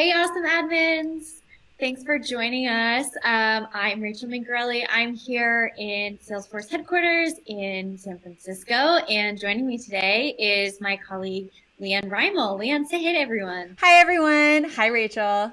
Hey, awesome admins. Thanks for joining us. I'm Rachel Mingarelli. I'm here in Salesforce headquarters in San Francisco, and joining me today is my colleague, LeeAnne Rimel. LeeAnne, say hey to everyone. Hi, everyone. Hi, Rachel.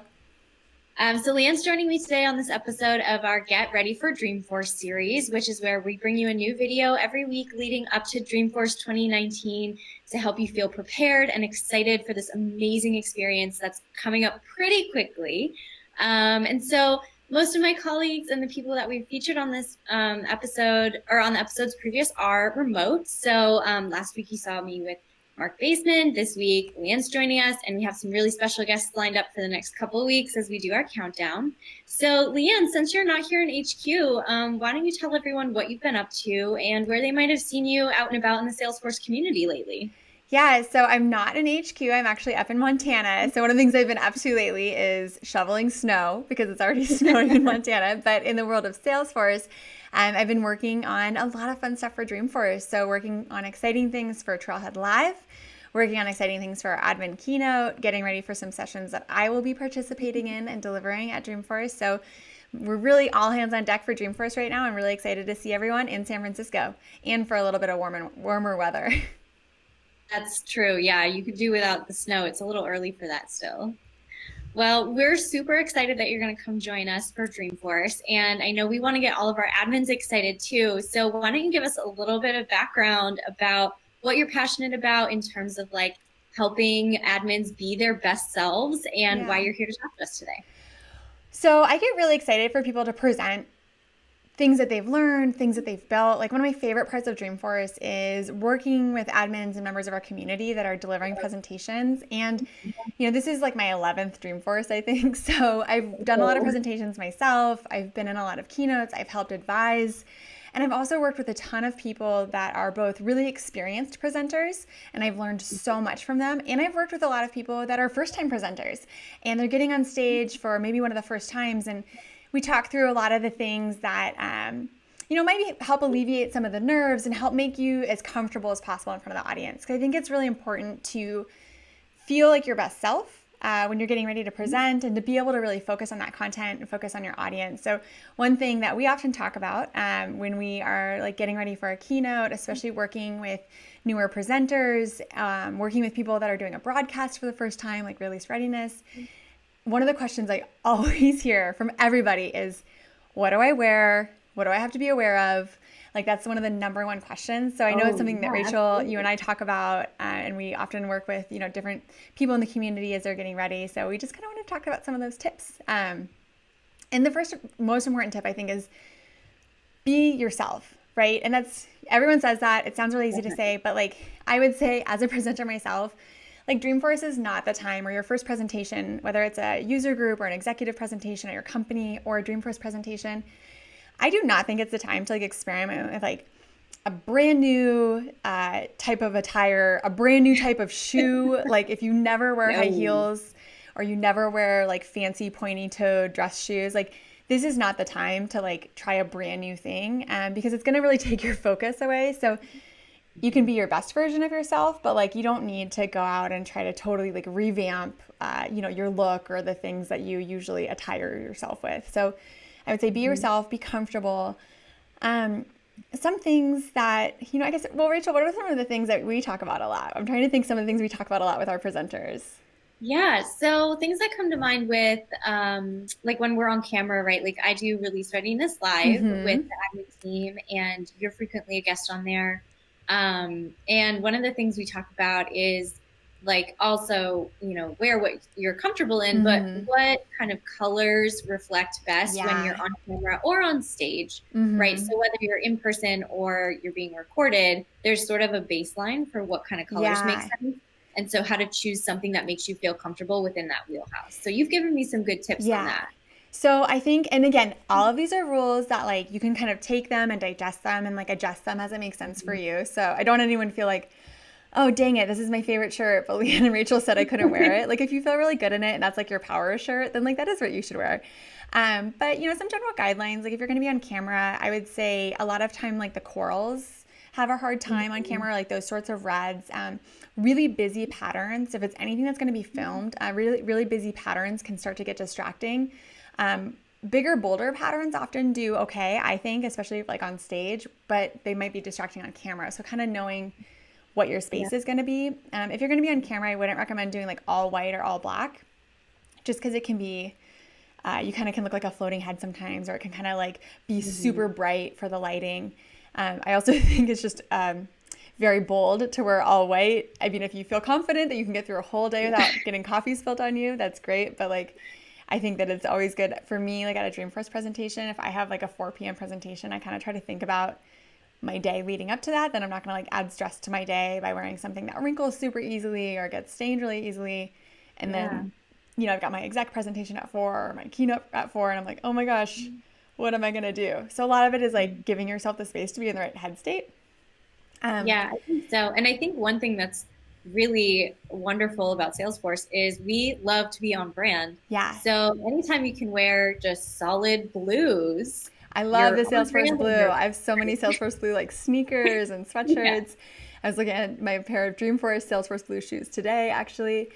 So LeeAnne's joining me today on this episode of our Get Ready for Dreamforce series, which is where we bring you a new video every week leading up to Dreamforce 2019 to help you feel prepared and excited for this amazing experience that's coming up pretty quickly. And so most of my colleagues and the people that we've featured on this episode or on the episodes previous are remote. So last week you saw me with Mark Baseman. This week, LeeAnne's joining us, and we have some really special guests lined up for the next couple of weeks as we do our countdown. So, LeeAnne, since you're not here in HQ, why don't you tell everyone what you've been up to and where they might have seen you out and about in the Salesforce community lately? Yeah, so I'm not in HQ. I'm actually up in Montana. So one of the things I've been up to lately is shoveling snow because it's already snowing in Montana. But in the world of Salesforce, I've been working on a lot of fun stuff for Dreamforce. So working on exciting things for Trailhead Live, working on exciting things for our admin keynote, getting ready for some sessions that I will be participating in and delivering at Dreamforce. So we're really all hands on deck for Dreamforce right now. I'm really excited to see everyone in San Francisco and for a little bit of warmer weather. That's true. Yeah, you could do without the snow. It's a little early for that still. Well, we're super excited that you're going to come join us for Dreamforce. And I know we want to get all of our admins excited too. So why don't you give us a little bit of background about what you're passionate about in terms of like helping admins be their best selves and why Yeah. you're here to talk to us today. So I get really excited for people to present things that they've learned, things that they've built. Like one of my favorite parts of Dreamforce is working with admins and members of our community that are delivering presentations. And, this is like my 11th Dreamforce, I think. So I've done a lot of presentations myself. I've been in a lot of keynotes. I've helped advise. And I've also worked with a ton of people that are both really experienced presenters, and I've learned so much from them. And I've worked with a lot of people that are first time presenters, and they're getting on stage for maybe one of the first times. And we talk through a lot of the things that, might help alleviate some of the nerves and help make you as comfortable as possible in front of the audience. Because I think it's really important to feel like your best self when you're getting ready to present and to be able to really focus on that content and focus on your audience. So one thing that we often talk about when we are like getting ready for our keynote, especially working with newer presenters, working with people that are doing a broadcast for the first time, like release readiness, one of the questions I always hear from everybody is, what do I wear? What do I have to be aware of? Like that's one of the number one questions. So I know it's something that Rachel, you and I talk about, and we often work with, different people in the community as they're getting ready. So we just kind of want to talk about some of those tips. And the first most important tip I think is be yourself, right? And that's, everyone says that. It sounds really easy to say, but like I would say as a presenter myself, like Dreamforce is not the time or your first presentation, whether it's a user group or an executive presentation at your company or a Dreamforce presentation. I do not think it's the time to like experiment with like a brand new type of attire, a brand new type of shoe. Like if you never wear high heels or you never wear like fancy pointy toed dress shoes, like this is not the time to like try a brand new thing because it's going to really take your focus away. So you can be your best version of yourself, but like you don't need to go out and try to totally like revamp, your look or the things that you usually attire yourself with. So I would say be yourself, be comfortable. Some things that, I guess, well, Rachel, what are some of the things that we talk about a lot? I'm trying to think some of the things we talk about a lot with our presenters. Yeah, so things that come to mind with like when we're on camera, right? Like I do release readiness live with the admin team, and you're frequently a guest on there. And one of the things we talk about is like also, wear what you're comfortable in, but what kind of colors reflect best when you're Yeah. on camera or on stage, right? So whether you're in person or you're being recorded, there's sort of a baseline for what kind of colors make Yeah. sense. And so how to choose something that makes you feel comfortable within that wheelhouse. So you've given me some good tips on Yeah. that. So I think, and again, all of these are rules that like you can kind of take them and digest them and like adjust them as it makes sense for you. So I don't want anyone to feel like, oh, dang it, this is my favorite shirt, but LeeAnne and Rachel said I couldn't wear it. Like if you feel really good in it and that's like your power shirt, then like that is what you should wear. But some general guidelines, like if you're going to be on camera, I would say a lot of time like the corals have a hard time on camera, like those sorts of reds. Really busy patterns, if it's anything that's going to be filmed, really, really busy patterns can start to get distracting. Bigger, bolder patterns often do okay, I think, especially like on stage, but they might be distracting on camera. So kind of knowing what your space is going to be. If you're going to be on camera, I wouldn't recommend doing like all white or all black, just because it can be, you kind of can look like a floating head sometimes, or it can kind of like be super bright for the lighting. I also think it's just very bold to wear all white. I mean, if you feel confident that you can get through a whole day without getting coffee spilled on you, that's great. But like, I think that it's always good for me, like at a Dreamforce presentation, if I have like a 4 p.m. presentation, I kind of try to think about my day leading up to that. Then I'm not going to like add stress to my day by wearing something that wrinkles super easily or gets stained really easily. And then, you know, I've got my exec presentation at 4 or my keynote at 4, and I'm like, oh my gosh, what am I going to do? So a lot of it is like giving yourself the space to be in the right head state. Yeah, I think so. And I think one thing that's really wonderful about Salesforce is we love to be on brand. Yeah. So anytime you can wear just solid blues, I love the you're on Salesforce brand. blue. I have so many Salesforce blue like sneakers and sweatshirts. I was looking at my pair of Dreamforce Salesforce blue shoes today, actually.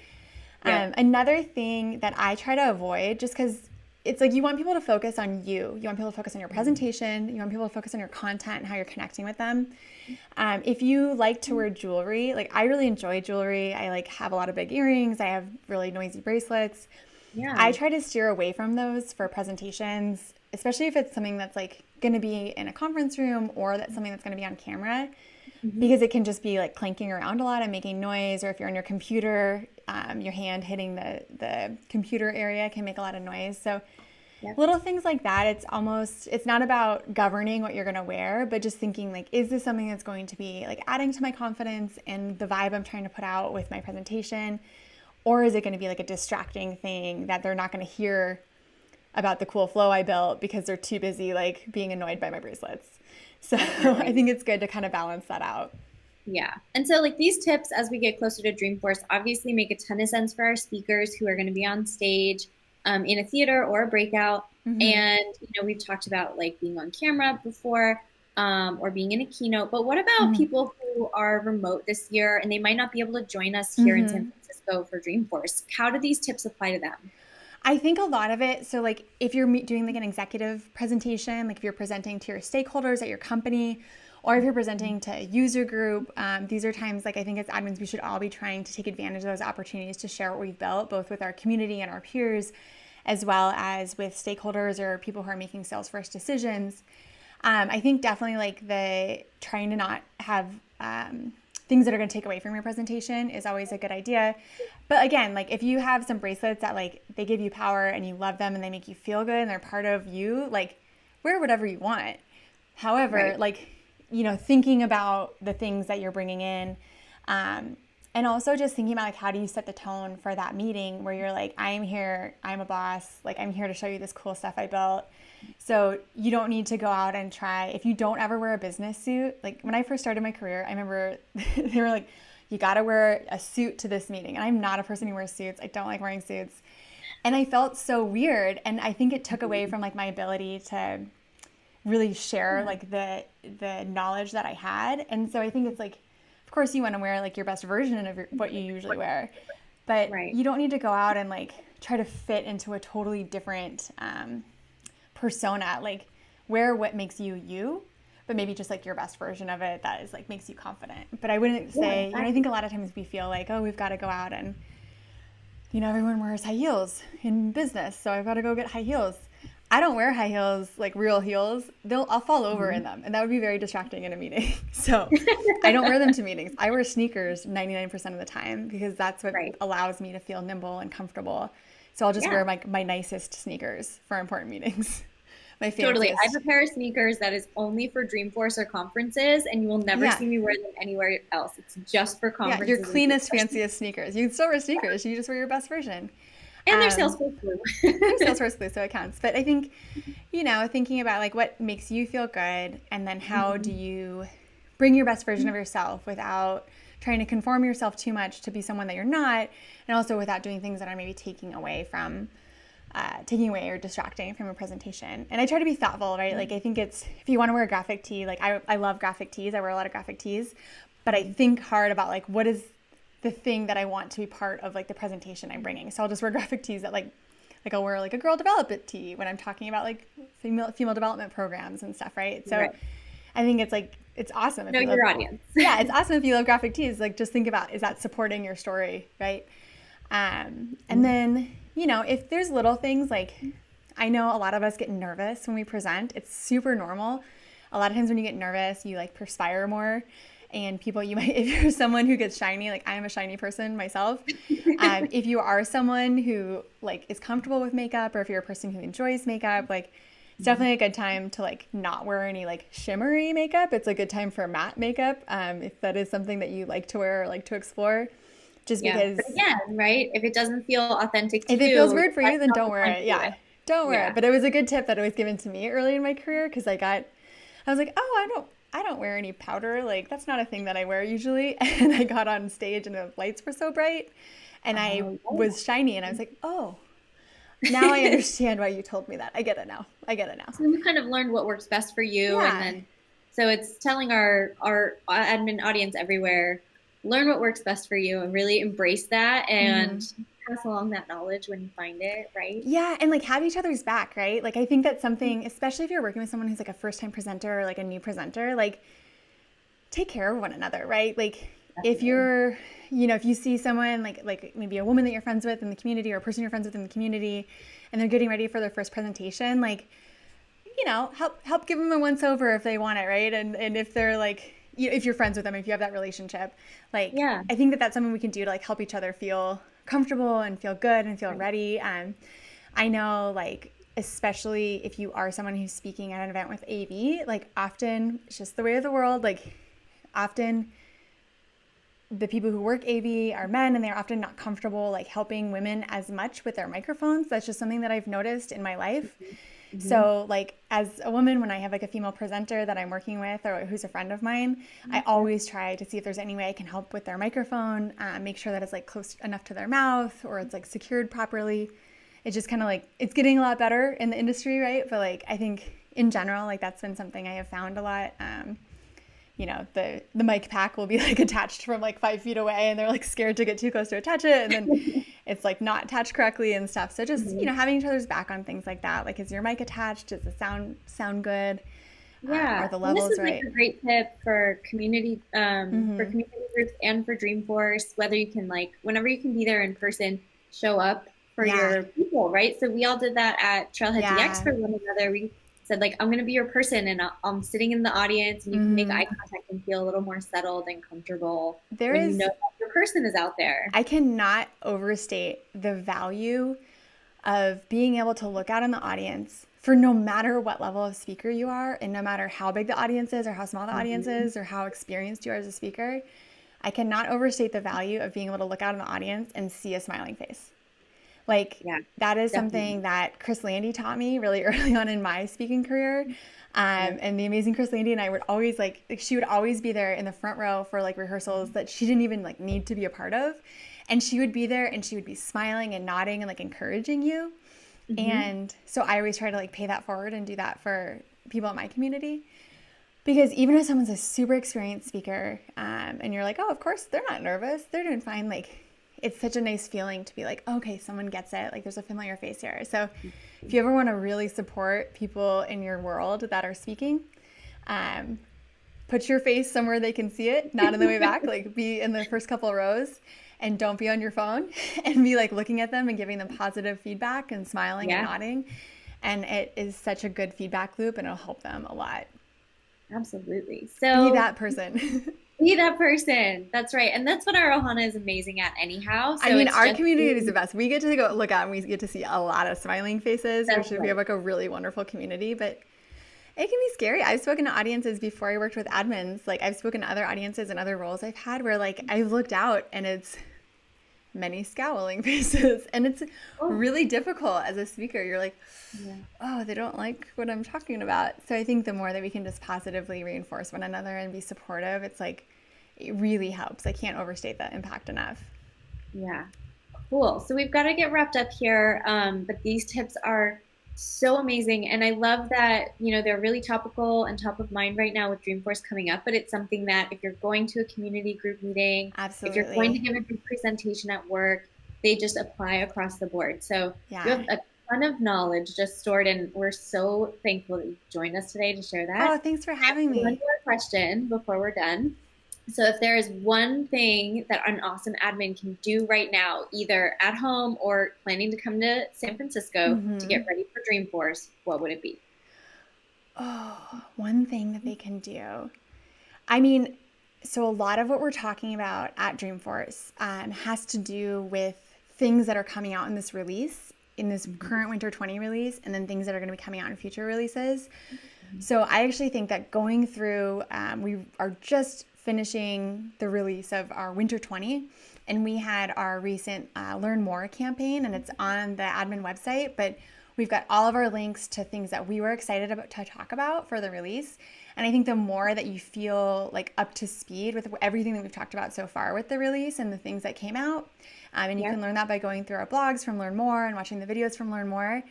Another thing that I try to avoid, just because it's like you want people to focus on you. You want people to focus on your presentation. You want people to focus on your content and how you're connecting with them. If you like to wear jewelry, like I really enjoy jewelry. I like have a lot of big earrings. I have really noisy bracelets. I try to steer away from those for presentations, especially if it's something that's like going to be in a conference room or that's something that's going to be on camera, because it can just be like clanking around a lot and making noise. Or if you're on your computer, your hand hitting the computer area can make a lot of noise. So little things like that. It's not about governing what you're going to wear, but just thinking like, is this something that's going to be like adding to my confidence and the vibe I'm trying to put out with my presentation? Or is it going to be like a distracting thing that they're not going to hear about the cool flow I built because they're too busy like being annoyed by my bracelets? So I think it's good to kind of balance that out. Yeah. And so like these tips, as we get closer to Dreamforce, obviously make a ton of sense for our speakers who are going to be on stage in a theater or a breakout. And, you know, we've talked about like being on camera before or being in a keynote. But what about people who are remote this year and they might not be able to join us here in San Francisco for Dreamforce? How do these tips apply to them? I think a lot of it, so like if you're doing like an executive presentation, like if you're presenting to your stakeholders at your company, or if you're presenting to a user group, these are times like I think as admins, we should all be trying to take advantage of those opportunities to share what we've built, both with our community and our peers, as well as with stakeholders or people who are making Salesforce decisions. I think definitely like the trying to not have things that are going to take away from your presentation is always a good idea. But again, like if you have some bracelets that like they give you power and you love them and they make you feel good and they're part of you, like wear whatever you want. However, like, you know, thinking about the things that you're bringing in, and also just thinking about like how do you set the tone for that meeting where you're like, I'm here, I'm a boss, like I'm here to show you this cool stuff I built. So you don't need to go out and try, if you don't ever wear a business suit, like when I first started my career, I remember they were like, you got to wear a suit to this meeting. And I'm not a person who wears suits. I don't like wearing suits. And I felt so weird. And I think it took away from like my ability to really share like the knowledge that I had. And so I think it's like, of course you want to wear like your best version of what you usually wear, but you don't need to go out and like try to fit into a totally different persona. Like wear what makes you you, but maybe just like your best version of it that is like makes you confident. But I wouldn't say, you know, I think a lot of times we feel like, oh, we've got to go out and, you know, everyone wears high heels in business, so I've got to go get high heels. I don't wear high heels, like real heels. I'll fall over in them, and that would be very distracting in a meeting. So I don't wear them to meetings. I wear sneakers 99% of the time because that's what allows me to feel nimble and comfortable. So I'll just wear my nicest sneakers for important meetings. My fanciest. Totally. I have a pair of sneakers that is only for Dreamforce or conferences, and you will never see me wear them anywhere else. It's just for conferences. Yeah, your cleanest, fanciest sneakers. You can still wear sneakers. You just wear your best version. And they're Salesforce blue. They're Salesforce blue, so it counts. But I think, you know, thinking about like what makes you feel good, and then how do you bring your best version of yourself without trying to conform yourself too much to be someone that you're not, and also without doing things that are maybe taking away from taking away or distracting from a presentation. And I try to be thoughtful, right? Like I think it's, if you want to wear a graphic tee, like I love graphic tees. I wear a lot of graphic tees, but I think hard about like, what is the thing that I want to be part of like the presentation I'm bringing. So I'll just wear graphic tees that like I'll wear like a girl development tee when I'm talking about like female development programs and stuff, right? So I think it's like, it's awesome. Know your audience. Yeah, it's awesome if you love graphic tees. Like just think about, is that supporting your story, right? And then, you know, if there's little things like, I know a lot of us get nervous when we present. It's super normal. A lot of times when you get nervous, you like perspire more. And people, you might, if you're someone who gets shiny, like I am a shiny person myself, if you are someone who like is comfortable with makeup, or if you're a person who enjoys makeup, like it's definitely a good time to like not wear any like shimmery makeup. It's a good time for matte makeup, if that is something that you like to wear or like to explore. Just because, but again, right? If it doesn't feel authentic to you, if it feels weird for you, then don't wear it. Yeah, don't wear it. But it was a good tip that was given to me early in my career, because I was like, oh, I don't wear any powder. Like that's not a thing that I wear usually. And I got on stage and the lights were so bright, and I was shiny, and I was like, oh, now I understand why you told me that. I get it now. So you kind of learned what works best for you, and then so it's telling our admin audience everywhere, learn what works best for you and really embrace that, and pass along that knowledge when you find it, right? Yeah, and like have each other's back, right? Like I think that's something, especially if you're working with someone who's like a first-time presenter or like a new presenter, like take care of one another, right? Like if you're, you know, if you see someone like maybe a woman that you're friends with in the community, or a person you're friends with in the community, and they're getting ready for their first presentation, like, you know, help give them a once over if they want it, right? And if they're like, if you're friends with them, if you have that relationship, like, I think that that's something we can do to like help each other feel comfortable and feel good and feel ready. I know, like, especially if you are someone who's speaking at an event with AV, like often it's just the way of the world. Like often the people who work AV are men, and they're often not comfortable like helping women as much with their microphones. That's just something that I've noticed in my life. So like as a woman, when I have like a female presenter that I'm working with or who's a friend of mine, I always try to see if there's any way I can help with their microphone, make sure that it's like close enough to their mouth, or it's like secured properly. It's just kind of like, it's getting a lot better in the industry, right? But like, I think in general, like that's been something I have found a lot. You know, the mic pack will be like attached from like 5 feet away, and they're like scared to get too close to attach it, and then it's like not attached correctly and stuff. So just, you know, having each other's back on things like that. Like, is your mic attached? Does the sound good? Are the levels this is right? Like a great tip for community for community groups and for Dreamforce, whether you can like, whenever you can be there in person, show up for your people, right? So we all did that at Trailhead DX for one another. We said like, I'm going to be your person, and I'm sitting in the audience, and you can make eye contact and feel a little more settled and comfortable you know that your person is out there. I cannot overstate the value of being able to look out in the audience for no matter what level of speaker you are, and no matter how big the audience is or how small the audience is or how experienced you are as a speaker. I cannot overstate the value of being able to look out in the audience and see a smiling face. Like that is something that Chris Landy taught me really early on in my speaking career. And the amazing Chris Landy and I would always like she would always be there in the front row for like rehearsals that she didn't even like need to be a part of. And she would be there and she would be smiling and nodding and like encouraging you. And so I always try to like pay that forward and do that for people in my community. Because even if someone's a super experienced speaker, and you're like, oh, of course, they're not nervous, they're doing fine. Like, it's such a nice feeling to be like, okay, someone gets it. Like, there's a familiar face here. So if you ever want to really support people in your world that are speaking, put your face somewhere they can see it, not in the way back, like be in the first couple rows, and don't be on your phone, and be like looking at them and giving them positive feedback and smiling and nodding. And it is such a good feedback loop, and it'll help them a lot. Absolutely. So be that person. Be that person. That's right. And that's what our Ohana is amazing at anyhow. So I mean, our community is the best. We get to go look out and we get to see a lot of smiling faces, which we have like a really wonderful community, but it can be scary. I've spoken to audiences before I worked with admins. Like I've spoken to other audiences and other roles I've had where like I've looked out and it's many scowling faces, and it's really difficult as a speaker. You're like, oh, they don't like what I'm talking about. So I think the more that we can just positively reinforce one another and be supportive, it's like, it really helps. I can't overstate that impact enough. Yeah. Cool. So we've got to get wrapped up here. But these tips are so amazing. And I love that, they're really topical and top of mind right now with Dreamforce coming up. But it's something that if you're going to a community group meeting, if you're going to Absolutely. give a big presentation at work, they just apply across the board. So you Yeah. have a ton of knowledge just stored, and we're so thankful that you joined us today to share Oh, that. thanks for I have having one me. more question before we're done. So if there is one thing that an awesome admin can do right now, either at home or planning to come to San Francisco to get Hmm. ready for Dreamforce, what would it be? Oh, one thing that they can do. I mean, so a lot of what we're talking about at Dreamforce has to do with things that are coming out in this release, in this Mhm. current Winter 20 release, and then things that are going to be coming out in future releases. So I actually think that going through, we are just finishing the release of our Winter 20, and we had our recent Learn More campaign, and it's on the admin website. But we've got all of our links to things that we were excited about to talk about for the release. And I think the more that you feel like up to speed with everything that we've talked about so far with the release and the things that came out, and you can Yep. learn that by going through our blogs from Learn More and watching the videos from Learn More,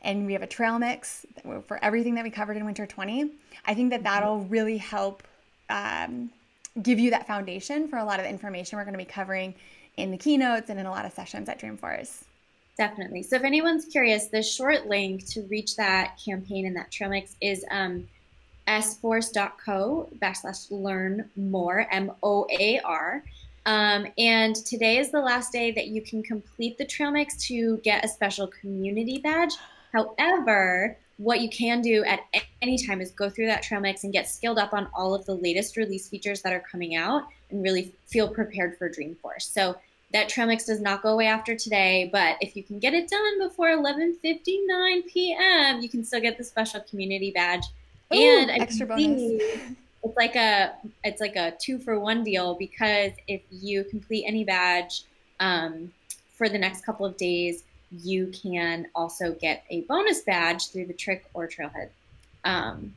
and we have a trail mix for everything that we covered in Winter 20. I think that Mhm. that'll really help um, give you that foundation for a lot of the information we're going to be covering in the keynotes and in a lot of sessions at Dreamforce. Definitely. So if anyone's curious, the short link to reach that campaign and that trail mix is sforce.co/learn more, MOAR. And today is the last day that you can complete the trail mix to get a special community badge. However, what you can do at any time is go through that trail mix and get skilled up on all of the latest release features that are coming out and really feel prepared for Dreamforce. So that trail mix does not go away after today, but if you can get it done before 11:59 p.m., you can still get the special community badge. And Ooh, I extra bonus. believe it's like a 2-for-1 deal because if you complete any badge for the next couple of days, you can also get a bonus badge through the trick or trailhead.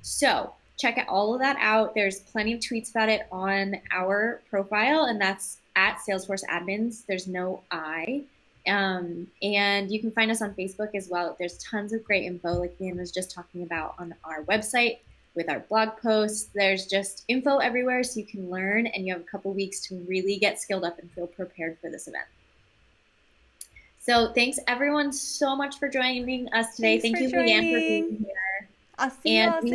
So check all of that out. There's plenty of tweets about it on our profile, and that's at Salesforce Admins. There's no I. And you can find us on Facebook as well. There's tons of great info, like LeeAnne was just talking about on our website with our blog posts. There's just info everywhere so you can learn, and you have a couple weeks to really get skilled up and feel prepared for this event. So thanks everyone so much for joining us today. Thanks Thank for you, LeeAnne, for being joining. here. I'll see you And all we soon.